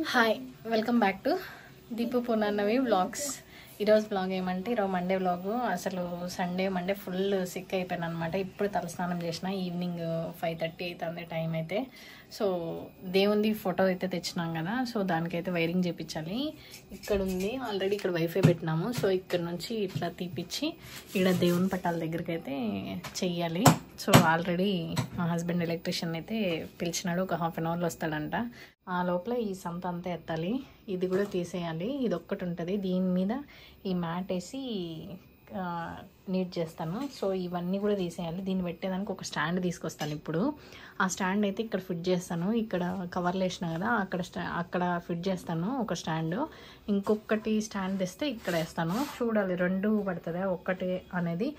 Hi welcome back to Deepu Punarnavi vlogs. ఈరోజు vlog ఏమంటే ఈరోజు మండే వ్లాగు. అసలు మండే ఫుల్ సిక్ అయిపోయాను అనమాట. ఇప్పుడు తలస్నానం చేసిన, ఈవినింగ్ 5:30 అవుతుంది టైం అయితే. సో దేవుంది ఫోటో అయితే తెచ్చినాం కదా, సో దానికైతే వైరింగ్ చేయించాలి. ఇక్కడ ఉంది ఆల్రెడీ, ఇక్కడ వైఫై పెట్టినాము. సో ఇక్కడ నుంచి ఇట్లా తీపిచ్చి ఇక్కడ దేవుని పట్టాల దగ్గరికి అయితే చెయ్యాలి. సో ఆల్రెడీ మా హస్బెండ్ ఎలక్ట్రీషియన్ అయితే పిలిచినాడు, ఒక హాఫ్ అన్ అవర్లో వస్తాడంట. ఆ లోపల ఈ సంత అంతా ఎత్తాలి, ఇది కూడా తీసేయాలి. ఇది ఒక్కటి ఉంటుంది, దీని మీద ఈ మ్యాట్ వేసి నీట్ చేస్తాను. సో ఇవన్నీ కూడా తీసేయాలి. దీన్ని పెట్టేదానికి ఒక స్టాండ్ తీసుకొస్తాను. ఇప్పుడు ఆ స్టాండ్ అయితే ఇక్కడ ఫిట్ చేస్తాను. ఇక్కడ కవర్లు వేసిన కదా, అక్కడ ఫిట్ చేస్తాను ఒక స్టాండ్. ఇంకొకటి స్టాండ్ తెస్తే ఇక్కడ వేస్తాను. చూడాలి రెండు పడుతుందా ఒక్కటి అనేది.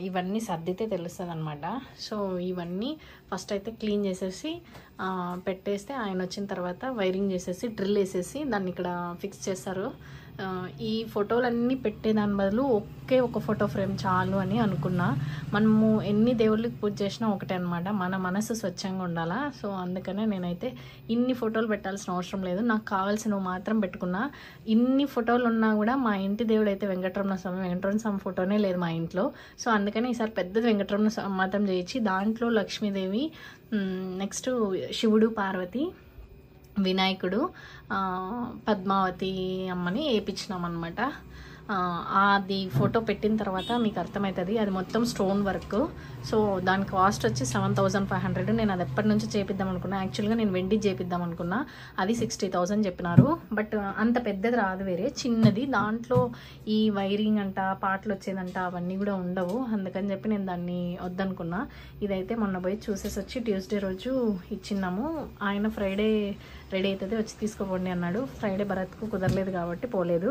ఇవన్నీ సర్దితే తెలుస్తుంది అనమాట. సో ఇవన్నీ ఫస్ట్ అయితే క్లీన్ చేసేసి పెట్టేస్తే ఆయన వచ్చిన తర్వాత వైరింగ్ చేసేసి డ్రిల్ వేసేసి దాన్ని ఇక్కడ ఫిక్స్ చేస్తారు. ఈ ఫోటోలన్నీ పెట్టేదాని బదులు ఒకే ఒక ఫోటో ఫ్రేమ్ చాలు అని అనుకున్నా. మనము ఎన్ని దేవుళ్ళకి పూజ చేసినా ఒకటే అనమాట, మన మనసు స్వచ్ఛంగా ఉండాలా. సో అందుకనే నేనైతే ఇన్ని ఫోటోలు పెట్టాల్సిన అవసరం లేదు, నాకు కావాల్సినవి మాత్రం పెట్టుకున్నా. ఇన్ని ఫోటోలు ఉన్నా కూడా మా ఇంటి దేవుడు అయితే వెంకటరమణ స్వామి ఫోటోనే లేదు మా ఇంట్లో. సో అందుకని ఈసారి పెద్దది వెంకటరమణ స్వామి మాత్రం చేయించి దాంట్లో లక్ష్మీదేవి, నెక్స్ట్ శివుడు, పార్వతి, వినాయకుడు, పద్మావతి అమ్మని వేయించినాం అనమాట. అది ఫోటో పెట్టిన తర్వాత మీకు అర్థమవుతుంది, అది మొత్తం స్టోన్ వర్క్. సో దాని కాస్ట్ వచ్చి 7,500. నేను అది ఎప్పటి నుంచి చేపిద్దాం అనుకున్నా. యాక్చువల్గా నేను వెండి చేపిద్దాం అనుకున్నా, అది 60,000 చెప్పినారు. బట్ అంత పెద్దది రాదు, వేరే చిన్నది. దాంట్లో ఈ వైరింగ్ అంట, పాటలు వచ్చేదంట, అవన్నీ కూడా ఉండవు. అందుకని చెప్పి నేను దాన్ని వద్దనుకున్నా. ఇదైతే మొన్న పోయి చూసేసి వచ్చి ట్యూస్డే రోజు ఇచ్చిన్నాము. ఆయన ఫ్రైడే రెడీ అవుతుంది వచ్చి తీసుకోపోండి అన్నాడు. ఫ్రైడే భరత్కు కుదరలేదు కాబట్టి పోలేదు.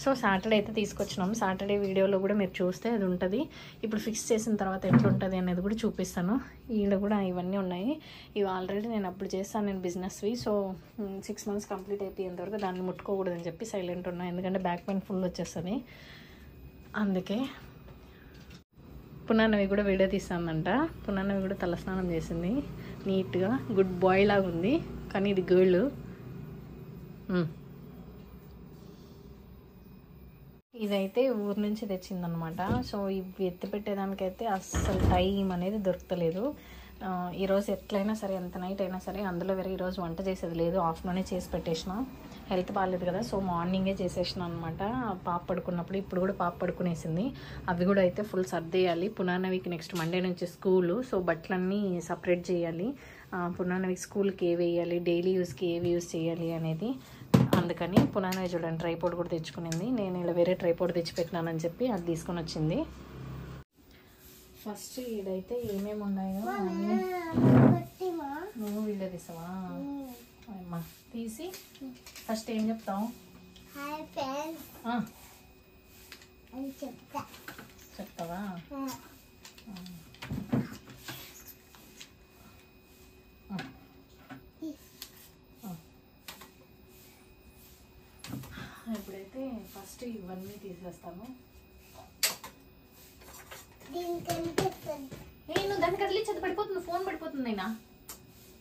సో సాటర్డే అయితే తీసుకొచ్చినాము. సాటర్డే వీడియోలో కూడా మీరు చూస్తే అది ఉంటుంది. ఇప్పుడు ఫిక్స్ చేసిన తర్వాత ఎట్లుంటుంది అనేది కూడా చూపిస్తాను. ఈడ కూడా ఇవన్నీ ఉన్నాయి. ఇవి ఆల్రెడీ నేను అప్పుడు చేస్తాను, నేను బిజినెస్వి. సో 6 months కంప్లీట్ అయిపోయేంతవరకు దాన్ని ముట్టుకోకూడదని చెప్పి సైలెంట్ ఉన్నా, ఎందుకంటే బ్యాక్ పెయిన్ ఫుల్ వచ్చేస్తుంది. అందుకే పునర్నవి కూడా వీడియో తీస్తానంట. పునర్నవి కూడా తలస్నానం చేసింది నీట్గా, గుడ్ బాయ్ లాగా ఉంది. కానీ ఇది గర్ల్. ఇదైతే ఊరు నుంచి తెచ్చిందనమాట. సో ఇవి ఎత్తి పెట్టేదానికైతే అస్సలు టైం అనేది దొరకలేదు. ఈరోజు ఎట్లయినా సరే, ఎంత నైట్ అయినా సరే, అందులో వేరే ఈరోజు వంట చేసేది లేదు, ఆఫ్టర్నూనే చేసి పెట్టేసిన. హెల్త్ బాగాలేదు కదా, సో మార్నింగే చేసేసిన అనమాట. పాప పడుకున్నప్పుడు, ఇప్పుడు కూడా పాప పడుకునేసింది. అవి కూడా అయితే ఫుల్ సర్దేయాలి. పునర్నవికి నెక్స్ట్ మండే నుంచి స్కూలు. సో బట్టలన్నీ సపరేట్ చేయాలి. పునర్నవికి స్కూల్కి ఏవి వేయాలి, డైలీ యూస్కి ఏవి యూస్ చేయాలి అనేది. అందుకని పునర్నవి చూడండి ట్రైపోర్డ్ కూడా తెచ్చుకునింది. నేను ఇలా వేరే ట్రైపోర్డ్ తెచ్చిపెట్టినానని చెప్పి అది తీసుకొని వచ్చింది. ఫస్ట్ ఇదైతే ఏమేమి ఉన్నాయో అన్నీ నువ్వు వీడియో తీసావా అమ్మా? తీసి ఫస్ట్ ఏం చెప్తావు? చెప్తావా? ఇప్పుడైతే ఫస్ట్ ఇవన్నీ తీసేస్తాను. నేను దానికి అట్లే చెత్త పడిపోతుంది, ఫోన్ పడిపోతుంది. అయినా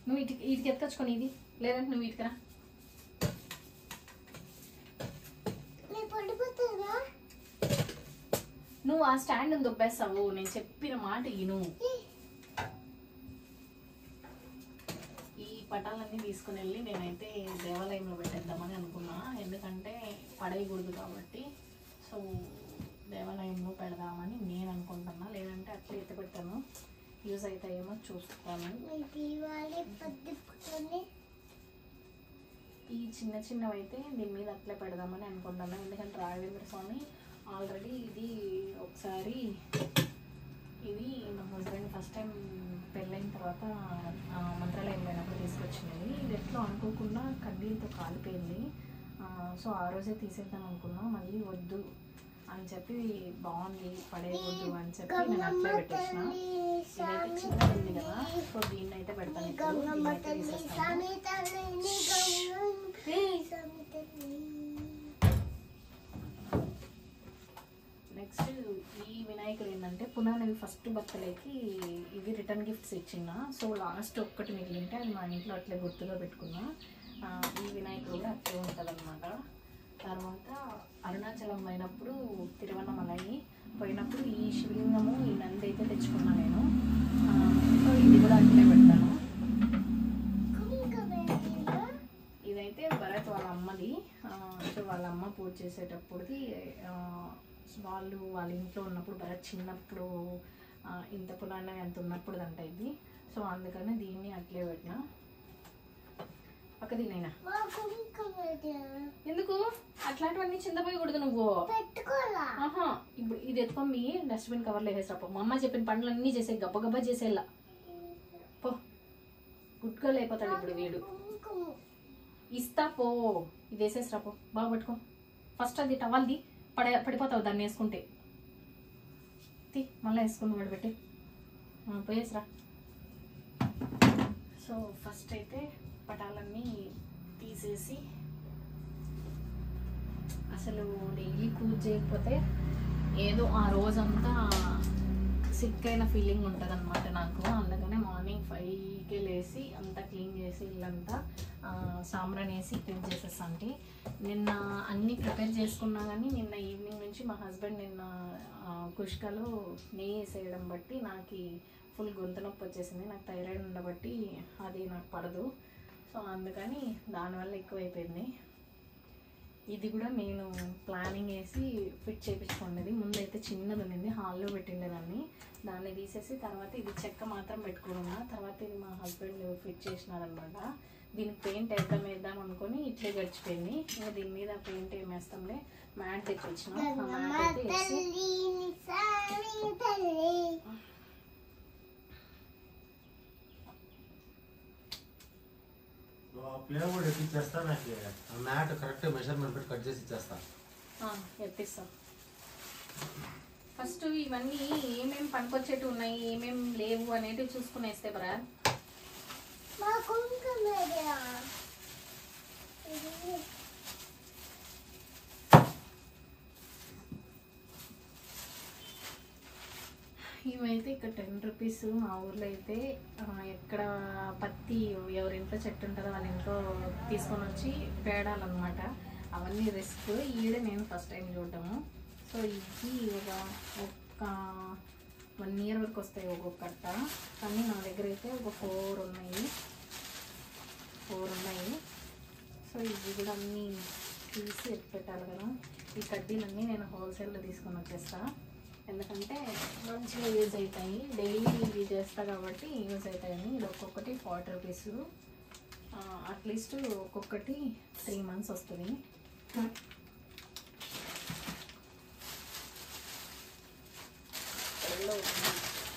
నువ్వు ఇటుకి ఎత్తుకొచ్చుకొని, ఇది లేదంటే నువ్వు ఇటుకరా. నువ్వు ఆ స్టాండ్ దొబ్బేస్తావు, నేను చెప్పిన మాట ఇను. ఈ పటాలన్నీ తీసుకుని వెళ్ళి నేనైతే దేవాలయంలో పెట్టేద్దామని అనుకున్నా, ఎందుకంటే పడేయకూడదు కాబట్టి. సో దేవాలయంలో పెడదామని నేను అనుకుంటున్నా, లేదంటే అట్లా ఎత్తి పెట్టాను, యూజ్ అవుతాయేమో చూస్తాను. ఈ చిన్న చిన్నవి అయితే దీని మీద అట్లే పెడదామని అనుకుంటున్నాను, ఎందుకంటే రాఘవేంద్ర స్వామి ఆల్రెడీ ఇది ఒకసారి, ఇది మా హస్బెండ్ ఫస్ట్ టైం పెళ్ళైన తర్వాత మంత్రాలయం పోయినప్పుడు తీసుకొచ్చినది. ఇది ఎట్లా అనుకోకుండా కడ్డీలతో కాలిపోయింది. సో ఆ రోజే తీసేద్దాం అనుకున్నా, మళ్ళీ వద్దు అని చెప్పి, బాగుంది పడేయవద్దు అని చెప్పి నేను అట్లే పెట్టేసిన. ఇదైతే చిన్నది ఉంది కదా, సో దీన్ని అయితే పెడతాను. ఇప్పుడు తీసేస్తాను. నెక్స్ట్ ఈ వినాయకుడు ఏంటంటే పునర్నవి ఫస్ట్ బర్త్డేకి ఇవి రిటర్న్ గిఫ్ట్స్ ఇచ్చిన. సో లాస్ట్ ఒక్కటి మిగిలింటే అది మా ఇంట్లో అట్లే గుర్తుగా పెట్టుకున్నా. ఈ వినాయకుడు కూడా తర్వాత అరుణాచలం పోయినప్పుడు తిరువన్నమలై పోయినప్పుడు ఈ శివలింగము ఈ నంది అయితే తెచ్చుకున్నా నేను. సో ఇది కూడా అట్లే పెడతాను. ఇదైతే భరత్ వాళ్ళ అమ్మది. సో వాళ్ళ అమ్మ పూజ చేసేటప్పుడుది. వాళ్ళు వాళ్ళ ఇంట్లో ఉన్నప్పుడు భరత్ చిన్నప్పుడు ఇంత పురాణ ఎంత ఉన్నప్పుడు అంట ఇది. సో అందుకని దీన్ని అట్లే పెట్టినా. పక్క దీనైనా ఎందుకు అట్లాంటివన్నీ చిందపోయకూడదు నువ్వు. ఆహా ఇప్పుడు ఇది ఎత్తుకొని డస్ట్బిన్ కవర్లో వేసేసాపో. మా అమ్మ చెప్పిన పనులన్నీ చేసే గబ్బ గబ్బా చేసేలా పో. గుడ్గా అయిపోతాడు ఇప్పుడు వీడు. ఇస్తా పో. ఇది వేసేసిరాపో. బాగా పట్టుకో. ఫస్ట్ అది టవల్ది పడిపోతావు దాన్ని వేసుకుంటే. మళ్ళీ వేసుకుని పడిపెట్టి పోయేసిరా. సో ఫస్ట్ అయితే పటాలన్నీ తీసేసి, అసలు డైలీ పూజ చేయకపోతే ఏదో ఆ రోజంతా సిక్ అయిన ఫీలింగ్ ఉంటుంది అనమాట నాకు. అందుకనే మార్నింగ్ 5కే లేసి అంతా క్లీన్ చేసి ఇల్లంతా సాంబ్రాన్ వేసి క్లీన్ చేసేస్తాంటి. నిన్న అన్నీ ప్రిపేర్ చేసుకున్నా కానీ నిన్న ఈవినింగ్ నుంచి మా హస్బెండ్ నిన్న కుష్కలో నెయ్యి వేసేయడం బట్టి నాకు ఫుల్ గొంతు నొప్పి వచ్చేసింది. నాకు థైరాయిడ్ ఉండబట్టి అది నాకు పడదు. సో అందుకని దానివల్ల ఎక్కువైపోయింది. ఇది కూడా నేను ప్లానింగ్ వేసి ఫిట్ చేయించుకునేది. ముందైతే చిన్నది ఉండింది, హాల్లో పెట్టిండేదాన్ని. దాన్ని తీసేసి తర్వాత ఇది చెక్క మాత్రం పెట్టుకున్నా. తర్వాత ఇది మా హస్బెండ్ ఫిట్ చేసినారనమాట. దీనికి పెయింట్ వేద్దాం అనుకొని ఇట్లే గడిచిపోయింది. ఇంకా దీని మీద పెయింట్ ఏం వేస్తాంలే, మ్యాట్ తెచ్చి వచ్చిన. ప్లేవుడ్ ఎత్తిచ్చేస్తా. నాకు మ్యాట్ కరెక్ట్ మెజర్మెంట్ పెట్టి కట్ చేసి ఇచ్చేస్తా. ఎత్తిస్తా. ఫస్ట్ ఇవన్నీ ఏమేమి పనికొచ్చేటి ఉన్నాయి, ఏమేమి లేవు అనేటివి చూసుకునేస్తే బరా. ఇవైతే ఇక్కడ 10 రూపీస్. మా ఊర్లో అయితే ఎక్కడ పత్తి ఎవరింట్లో చెట్టు ఉంటుందో వాళ్ళ ఇంట్లో తీసుకొని వచ్చి పేడాలన్నమాట. అవన్నీ రిస్క్. ఈడే నేను ఫస్ట్ టైం చూడటము. సో ఇది ఒక 1 ఇయర్ వరకు వస్తాయి ఒక్కొక్క కట్ట. కానీ నా దగ్గర అయితే ఒక 4 ఉన్నాయి. సో ఇవి కూడా అన్నీ తీసి ఎత్తి పెట్టాలి కదా. ఈ కడ్డీలన్నీ నేను హోల్సేల్లో తీసుకొని వచ్చేస్తా. ఎందుకంటే మంచిగా యూజ్ అవుతాయి. డైలీ ఇవి చేస్తా కాబట్టి యూజ్ అవుతాయని. ఇది ఒక్కొక్కటి 40 రూపీస్. అట్లీస్ట్ ఒక్కొక్కటి 3 మంత్స్ వస్తుంది.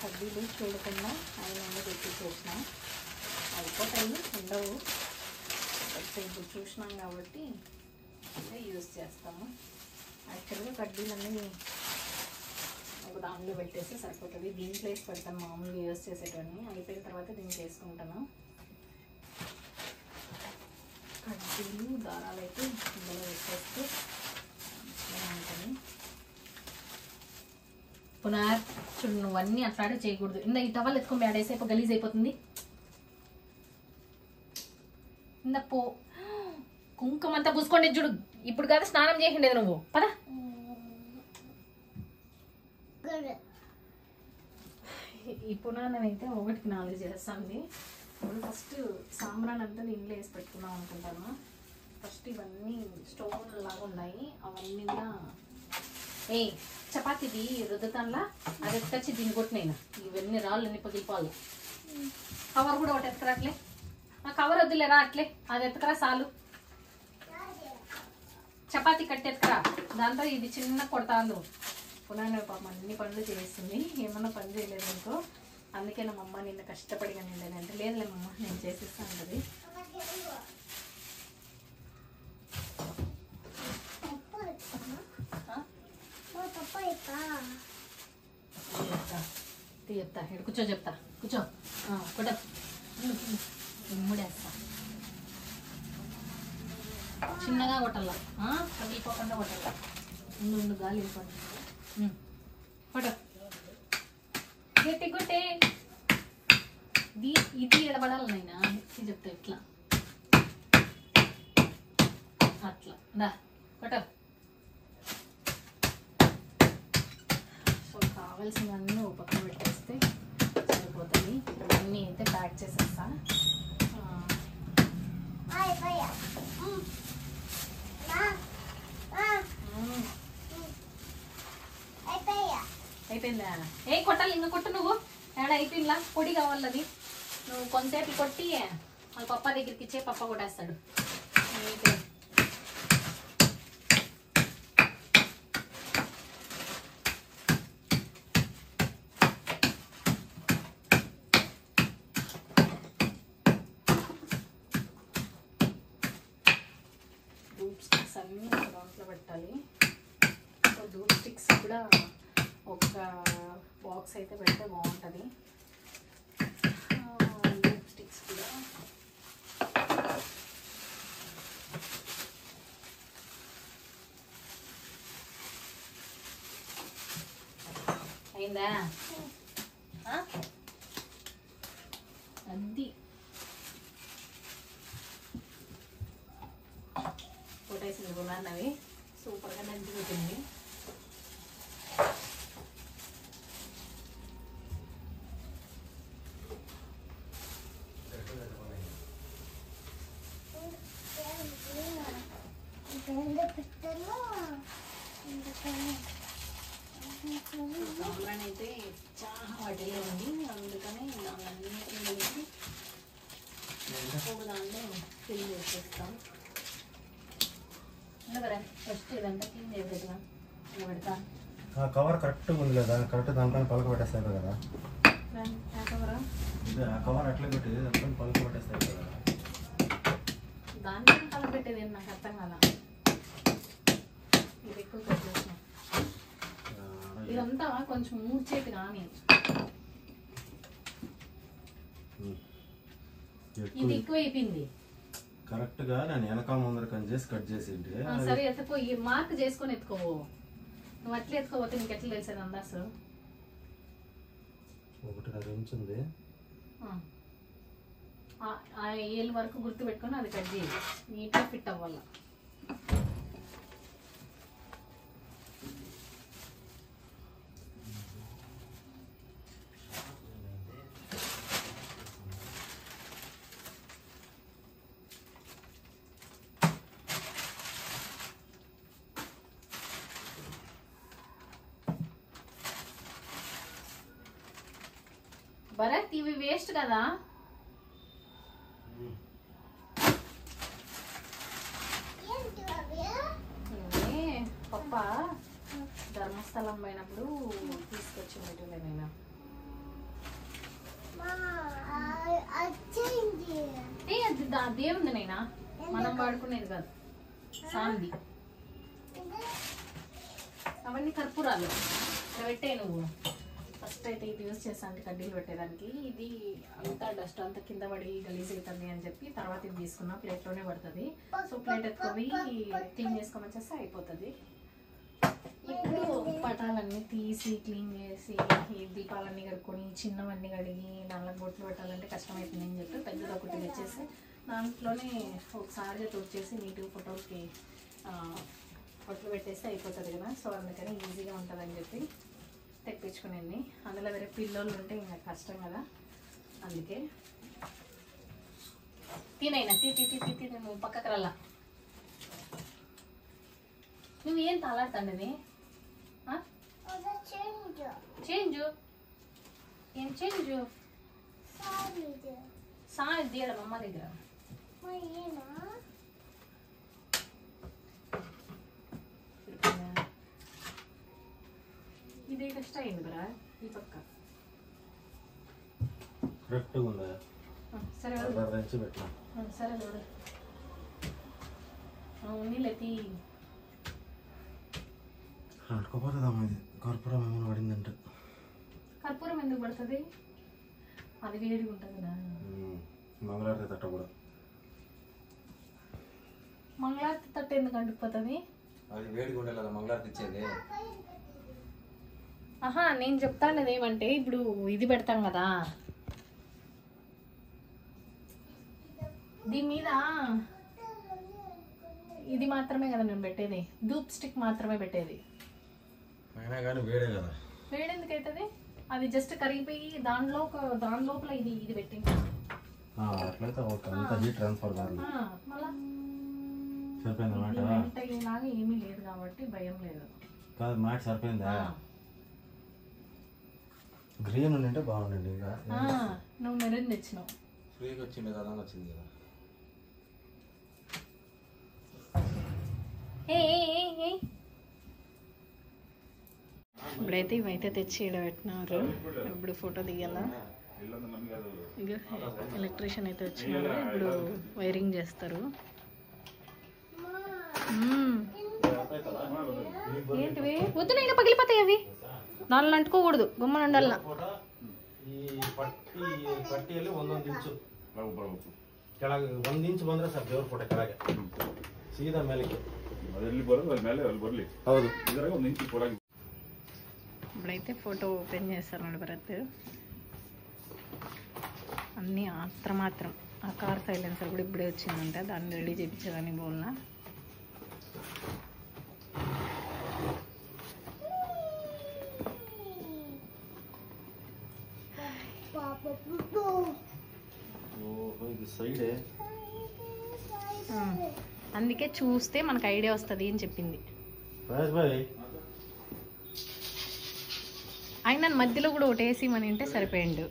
కడ్డీలు చూడకుండా ఆయన తెప్పించేసిన అయిపోతాయి, ఉండవు. ఇప్పుడు చూసినాం కాబట్టి యూజ్ చేస్తాము. యాక్చువల్గా కడ్డీలన్నీ ఒక దానిలో పెట్టేస్తే సరిపోతుంది. దీంట్లో వేసి పెడతాను మామూలుగా యూజ్ చేసేటవన్నీ. అయిపోయిన తర్వాత దీంట్లో వేసుకుంటాను. కడ్డీలు దారాలు అయితే ఇందులో పెట్టేస్తే ఉంటుంది. పునర్ చూడు, నువ్వన్నీ అట్లాడే చేయకూడదు. ఇందా ఈ టవల్ ఎత్తుకొని ఆడేసేపు గలీజ్ అయిపోతుంది. ఇందా పో. కుంకుమ అంతా పూసుకోండి చూడు. ఇప్పుడు కదా స్నానం చేసిండేది నువ్వు. పదా ఈ పునానం అయితే 1కి 4 చేస్తాంది. ఇప్పుడు ఫస్ట్ సాంబ్రాన్ అంతా దీంట్లో వేసి పెట్టుకున్నాం అనుకుంటాను. ఫస్ట్ ఇవన్నీ స్టోన్ లాగా ఉన్నాయి. అవన్నీ చపాతీది రుద్దతాన్లా అది ఎత్తుకొచ్చి దీన్ని కొట్టినైనా ఇవన్నీ రాళ్ళన్నీ పగిలిపోవాలి. కవర్ కూడా ఒకటి ఎత్తుకరాట్లే. ఆ కవర్ వద్దులేరా అట్లే అది ఎత్తుకరా చాలు. చపాతీ కట్టి ఎత్తుకరా. దాంతో ఇది చిన్న కొడతాందు. పునాన పాపం అన్ని పనులు చేస్తుంది. ఏమన్నా పని చేయలేదు అనుకో. అందుకే నా అమ్మ నిన్న కష్టపడిగా నిండేది అంటే లేదులే మమ్మ నేను చేసిస్తా ఉంటుంది. చెప్తా ఇక్కడ కూర్చో. చెప్తా కూర్చో. కొట్ట ముడేస్తా. చిన్నగా కొట్టాల, పగిలిపోకుండా కొట్టాల. ముందు గాలి వెళ్ళిపోతుంది. కొట్ట గట్టి కొట్టే. ఇది ఎడబడాలి నైనా. చెప్తా ఇట్లా అట్లా దా సో కావాల్సినవన్నీ ఒక పక్కన పెట్టేస్తే సరిపోతుంది. ఇవన్నీ అయితే ప్యాక్ చేసేస్తా. అయిపోయిందా? ఏ కొట్టాలి ఇంకా కొట్టు నువ్వు. ఏడ అయిపోయిందా? పొడి కావాలి అది. నువ్వు కొంతసేపు కొట్టి వాళ్ళ పప్ప దగ్గరికి ఇచ్చే, పప్ప కొట్టేస్తాడు. ధూప్ స్టిక్స్ అన్నీ దాంట్లో పెట్టాలి. సో ధూప్ స్టిక్స్ కూడా ఒక బాక్స్ అయితే పెడితే బాగుంటుంది. ధూప్ స్టిక్స్ కూడా అయిందా? అది కొట్టేసింది కొన్నాన్నవి. సూపర్గా నంచుకుంటుంది. అయితే చాలా వాటిలో ఉంది, అందుకని దాన్ని ఒక దాంట్లో ఫిల్ చేసేస్తాం. ఫస్ట్ ఇదంతా క్లీన్ చేయబెట్టా పెడతా. కవర్ కరెక్ట్గా ఉంది కదా, కరెక్ట్ దానిపైన పలక పెట్టేస్తాయి కదా. ఆ కవర్ అట్లా పెట్టి దానిపైన పలక పెట్టేస్తాయి కదా. దానిపైన పలక పెట్టేది నాకు అర్థం కదా. ఇది ఎక్కువ పెట్టేసిన ఇదంతా కొంచెం మూర్చేతి కానీ ఇది ఎక్కువ అయిపోయింది. కరెక్ట్ గా నేను వెనక ముందర చేసి కట్ చేసి సరే ఎత్తుకో. ఈ మార్క్ చేసుకొని ఎత్తుకోవు. నువ్వు అట్లా ఎత్తుకోపోతే నీకు ఎట్లా తెలిసేది అందాసు? ఒకటి అది ఉంచింది. ఆ ఏళ్ళు వరకు గుర్తు పెట్టుకొని అది కట్ చేయి. నీట్గా ఫిట్ అవ్వాల. భరత్ ఇవి వేస్ట్ కదా. పప్ప ధర్మస్థలం పోయినప్పుడు తీసుకొచ్చి పెట్టలే నేను. అది దేవుంది నైనా, మనం వాడుకునేది కాదు. సాంది అవన్నీ కర్పూరాలు పెట్టే. నువ్వు ఫస్ట్ అయితే ఇది యూజ్ చేస్తాను కడ్డీలు పెట్టేదానికి. ఇది అంతా డస్ట్ అంతా కింద పడి గలీజ్ అవుతుంది అని చెప్పి తర్వాత ఇది తీసుకున్నా. ప్లేట్లోనే పడుతుంది. సో ప్లేట్ ఎత్తుకొని క్లీన్ చేసుకోమని చేస్తే అయిపోతుంది. ఇప్పుడు పటాలన్నీ తీసి క్లీన్ చేసి ఈ దీపాలన్నీ కడుక్కొని చిన్నవన్నీ కడిగి దానిలో బొట్లు పెట్టాలంటే కష్టమవుతుంది అని చెప్పి పెద్దది ఒకటి తెచ్చేసి దాంట్లోనే ఒకసారిగా తుడిచేసి నీట్గా ఫోటోకి బొట్లు పెట్టేస్తే అయిపోతుంది కదా. సో అందుకని ఈజీగా ఉంటుందని చెప్పి తెప్పించుకునేది. అందులో వేరే పిల్లోళ్ళు ఉంటే ఇంకా కష్టం కదా. అందుకే తినైనా తీ నువ్వు పక్కకు రల్లా. నువ్వు ఏం తాలాడుతాండది? చేంజ్ ఏం చేంజ్? సాయి తీయడం అమ్మ దగ్గర. ఇదే కష్టం అయింది బరా. ఈ పక్క కరెక్ట్ ఉందా? సరే పెట్టినా. సరే చూడు. నీళ్ళెత్తి అంటుకోపోతుందమ్మా. ఇది కర్పూరం ఏమైనా పడిందంటే. కర్పూరం ఎందుకు పడుతుంది? అది వేడిగా ఉంటుంది కదా. మంగళారతి తట్ట కూడా. మంగళారతి తట్ట ఎందుకు అంటుకుపోతుంది? అది వేడిగా ఉండాలి కదా మంగళారతి ఇచ్చేది. ఆహా, నేను చెప్తాను ఏమంటే ఇప్పుడు ఇది పెడతాం కదా, దీని మీద ఇది మాత్రమే కదా నేను పెట్టేది, ధూప్ స్టిక్ మాత్రమే పెట్టేది. అయినా కానీ వేడే కదా. వేడి ఎందుకు అవుతుంది? అది జస్ట్ కరిగిపోయి దాని లోపల ఇది పెట్టింది. అట్లయితే ఓకే, అంత హీట్ ట్రాన్స్ఫర్ కాదు. మళ్ళా సరిపోయింది మాట. ఇలాగా ఏమీ లేదు కాబట్టి భయం లేదు. కాదు మాట సరిపోయిందా? గ్రీన్ ఉంటే బాగుండండి. ఇంకా నువ్వు మెరూన్ తెచ్చినావు. ఫ్రీగా వచ్చింది కదా, వచ్చింది కదా. ఇప్పుడైతే ఇవైతే తెచ్చి ఈడ పెట్టినారు. ఇప్పుడు ఫోటో దిగాలా. ఇక ఎలక్ట్రీషియన్ అయితే వచ్చినారు, ఇప్పుడు వైరింగ్ చేస్తారు. ఏంటివి వద్దు, నేను పగిలిపోతాయి అవి. నాలుగు అంటుకోకూడదు, గుమ్మని ఉండాల. ಈ ಪಟ್ಟಿಯಲ್ಲಿ ಒಂದೊಂದು ಇಂಚು ಕೆಳಗೆ 1 ಇಂಚ್ ಬಂದ್ರೆ ಸರ್ ದೇವ್ರ ಫೋಟೋ ಕೆಳಗೆ ಸೀದಾ ಮೇಲಕ್ಕೆ ಅದರಲ್ಲಿ ಬರೋದು ಮೇಲೆ ಅಲ್ಲಿ ಬರಲಿ. ಹೌದು, ಇದರಾಗ 1 ಇಂಚ್ ಒಳಗೆ. ఇప్పుడైతే ఫోటో ఓపెన్ చేస్తాను భరత్. అన్నీ మాత్రం ఆ కార్ సైలెన్సర్ కూడా ఇప్పుడే వచ్చిందంట, దాన్ని రెడీ చేయించేదాన్ని బోల్నా. అందుకే చూస్తే మనకు ఐడియా వస్తుంది అని చెప్పింది. ఆయన మధ్యలో కూడా ఒకటి వేసి మన ఇంటే సరిపోయిండు.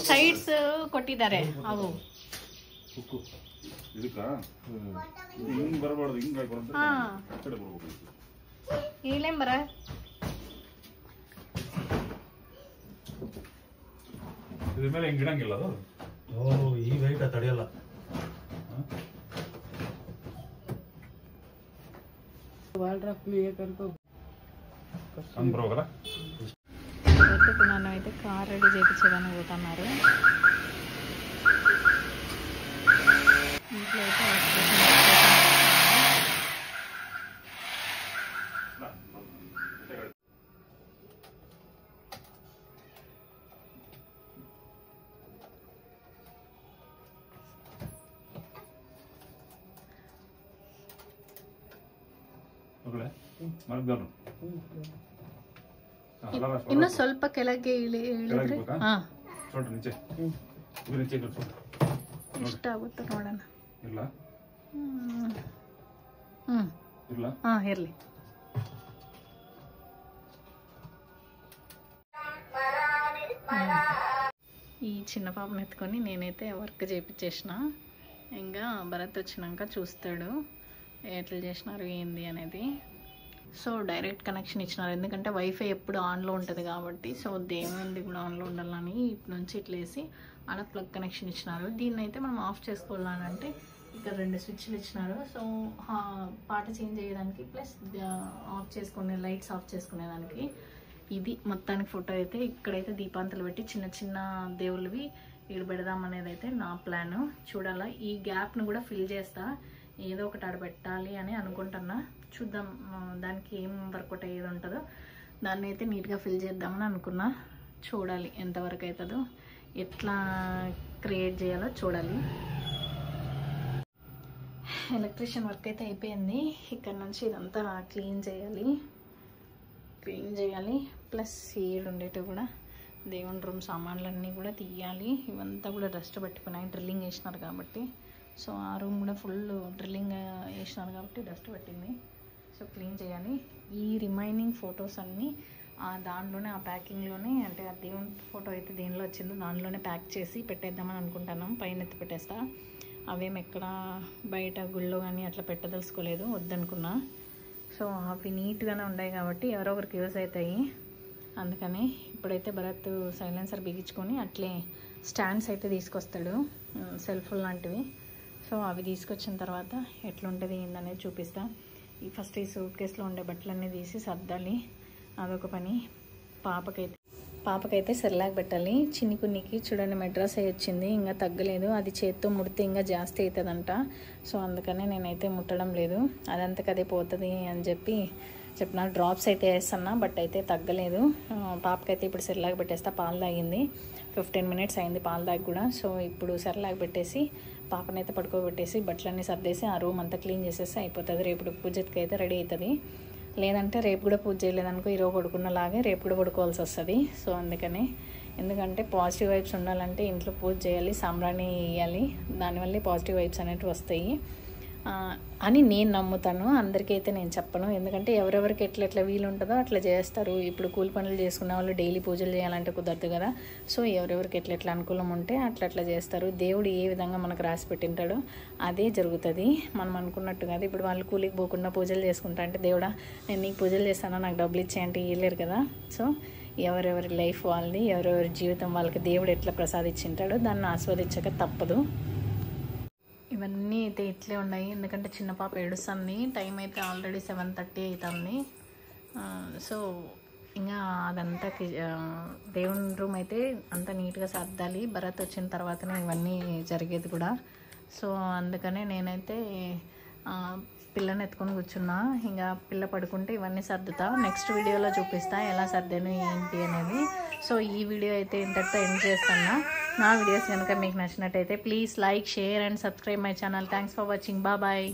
సైడ్స్ కొట్టిదారే అవు ఏలేం బరా. ಇದ್ರ ಮೇಲೆ ಹೆಂಗ್ ಇಡಂಗಿಲ್ಲ ಅದು. ಈ ವೈಟ್ ತಡೆಯಲ್ಲ. నన్ను అయితే కార్ రెడీ చేయించడానికి పోతున్నారు. ఇంట్లో అయితే ಇನ್ನು ಸ್ವಲ್ಪ ಕೆಳಗೆ ಇಷ್ಟ ಆಗುತ್ತೆ ನೋಡೋಣ. ಇರ್ಲಿ. ఈ చిన్న పాపను ఎత్తుకొని నేనైతే వర్క్ చేయించేసిన. ఇంకా భరత్ వచ్చినాక చూస్తాడు ఎట్లా చేసినారు ఏంది అనేది. సో డైరెక్ట్ కనెక్షన్ ఇచ్చినారు, ఎందుకంటే వైఫై ఎప్పుడు ఆన్లో ఉంటుంది కాబట్టి. సో దేవుంది కూడా ఆన్లో ఉండాలని ఇటు నుంచి ఇట్లా వేసి ఆడ ప్లగ్ కనెక్షన్ ఇచ్చినారు. దీన్ని అయితే మనం ఆఫ్ చేసుకోవాలంటే ఇక్కడ 2 స్విచ్లు ఇచ్చినారు. సో పాట చేంజ్ చేయడానికి ప్లస్ ఆఫ్ చేసుకునే లైట్స్ ఆఫ్ చేసుకునేదానికి. ఇది మొత్తానికి ఫోటో అయితే ఇక్కడైతే దీపాంతలు పెట్టి చిన్న చిన్న దేవుళ్ళవి ఇక్కడ పెడదాం అనేది అయితే నా ప్లాన్. చూడాలా, ఈ గ్యాప్ను కూడా ఫిల్ చేస్తా, ఏదో ఒకటి ఆడ పెట్టాలి అని అనుకుంటున్నా. చూద్దాం దానికి ఏం వర్కౌట్ అయ్యేది ఉంటుందో దాన్ని అయితే నీట్గా ఫిల్ చేద్దామని అనుకున్నా. చూడాలి ఎంతవరకు అవుతుందో, ఎట్లా క్రియేట్ చేయాలో చూడాలి. ఎలక్ట్రీషియన్ వర్క్ అయితే అయిపోయింది. ఇక్కడ నుంచి ఇదంతా క్లీన్ చేయాలి. ప్లస్ ఏడు ఉండేటివి కూడా దేవుని రూమ్ సామాన్లన్నీ కూడా తీయాలి. ఇవంతా కూడా డస్ట్ పట్టిపోయినాయి, డ్రిల్లింగ్ వేసినారు కాబట్టి. సో ఆ రూమ్ కూడా ఫుల్ డ్రిల్లింగ్ వేసినారు కాబట్టి డస్ట్ పట్టింది. సో క్లీన్ చేయాలి. ఈ రిమైనింగ్ ఫొటోస్ అన్నీ దాంట్లోనే ఆ ప్యాకింగ్లోనే, అంటే ఆ దేవుని ఫోటో అయితే దేనిలో వచ్చిందో దానిలోనే ప్యాక్ చేసి పెట్టేద్దామని అనుకుంటున్నాం. పైన ఎత్తి పెట్టేస్తా. అవేమి ఎక్కడ బయట గుళ్ళో కానీ అట్లా పెట్టదలుచుకోలేదు, వద్దనుకున్నా. సో అవి నీట్గానే ఉన్నాయి కాబట్టి ఎవరో ఒకరికి యూజ్ అవుతాయి. అందుకని ఇప్పుడైతే భరత్ సైలెన్సర్ బిగించుకొని అట్లే స్టాండ్స్ అయితే తీసుకొస్తాడు, సెల్ఫ్ లాంటివి. సో అవి తీసుకొచ్చిన తర్వాత ఎట్లుంటుంది ఏందనేది చూపిస్తా. ఫస్ట్ ఈ సూట్ కేసులో ఉండే బట్టలన్నీ తీసి సర్దాలి, అదొక పని. పాపకైతే సెర్లాక్ పెట్టాలి. చిన్ని కున్నికి చూడండి మెడ్రాస్ అయ్యి వచ్చింది, ఇంకా తగ్గలేదు. అది చేత్తో ముడితే ఇంకా జాస్తి అవుతుందంట. సో అందుకనే నేనైతే ముట్టడం లేదు, అదంతకు అదే పోతుంది అని చెప్పి చెప్పిన డ్రాప్స్ అయితే వేస్తున్నా, బట్ అయితే తగ్గలేదు. పాపకైతే ఇప్పుడు సెర్లాక్ పెట్టేస్తా. పాలు తాగింది, 15 మినిట్స్ అయింది పాలు తాగి కూడా. సో ఇప్పుడు సెర్లాక్ పెట్టేసి పాపనైతే పడుకోబెట్టేసి బట్టలన్నీ సర్దేసి ఆ రూమ్ అంతా క్లీన్ చేసేసి అయిపోతుంది. రేపు పూజకి అయితే రెడీ అవుతుంది. లేదంటే రేపు కూడా పూజ చేయలేదనుకో ఈరోజు పడుకున్నలాగే రేపు కూడా పడుకోవాల్సి వస్తుంది. సో అందుకని, ఎందుకంటే పాజిటివ్ వైబ్స్ ఉండాలంటే ఇంట్లో పూజ చేయాలి, సాంబ్రాణి వేయాలి, దానివల్లే పాజిటివ్ వైబ్స్ అనేవి వస్తాయి అని నేను నమ్ముతాను. అందరికైతే నేను చెప్పను, ఎందుకంటే ఎవరెవరికి ఎట్లా వీలు ఉంటుందో అట్లా చేస్తారు. ఇప్పుడు కూలి పనులు చేసుకున్న వాళ్ళు డైలీ పూజలు చేయాలంటే కుదరదు కదా. సో ఎవరెవరికి ఎట్లా అనుకూలం ఉంటే అట్లా చేస్తారు. దేవుడు ఏ విధంగా మనకు రాసి పెట్టింటాడో అదే జరుగుతుంది, మనం అనుకున్నట్టు కాదు. ఇప్పుడు వాళ్ళు కూలికి పోకుండా పూజలు చేసుకుంటా అంటే దేవుడా నేను నీకు పూజలు చేస్తానో నాకు డబ్బులు ఇచ్చేయంటే ఇవ్వలేరు కదా. సో ఎవరెవరి లైఫ్ వాళ్ళది, ఎవరెవరి జీవితం వాళ్ళకి దేవుడు ఎట్లా ప్రసాదించింటాడో దాన్ని ఆస్వాదించక తప్పదు. ఇవన్నీ అయితే ఇట్లే ఉన్నాయి, ఎందుకంటే చిన్న పాప ఏడుస్తుంది. టైం అయితే ఆల్రెడీ 7:30 అవుతుంది. సో ఇంకా అదంతా దేవుని రూమ్ అయితే అంత నీట్గా సర్దాలి. భరత్ వచ్చిన తర్వాతనే ఇవన్నీ జరిగేది కూడా. సో అందుకనే నేనైతే పిల్లని ఎత్తుకొని కూర్చున్నా. ఇంకా పిల్ల పడుకుంటే ఇవన్నీ సర్దుతా. నెక్స్ట్ వీడియోలో చూపిస్తా ఎలా సర్దాను ఏంటి అనేది. సో ఈ వీడియో అయితే ఇంతటితో ఎండ్ చేస్తున్నా. నా వీడియోస్ కనుక మీకు నచ్చినట్టయితే please like, share and subscribe my channel. Thanks for watching. Bye.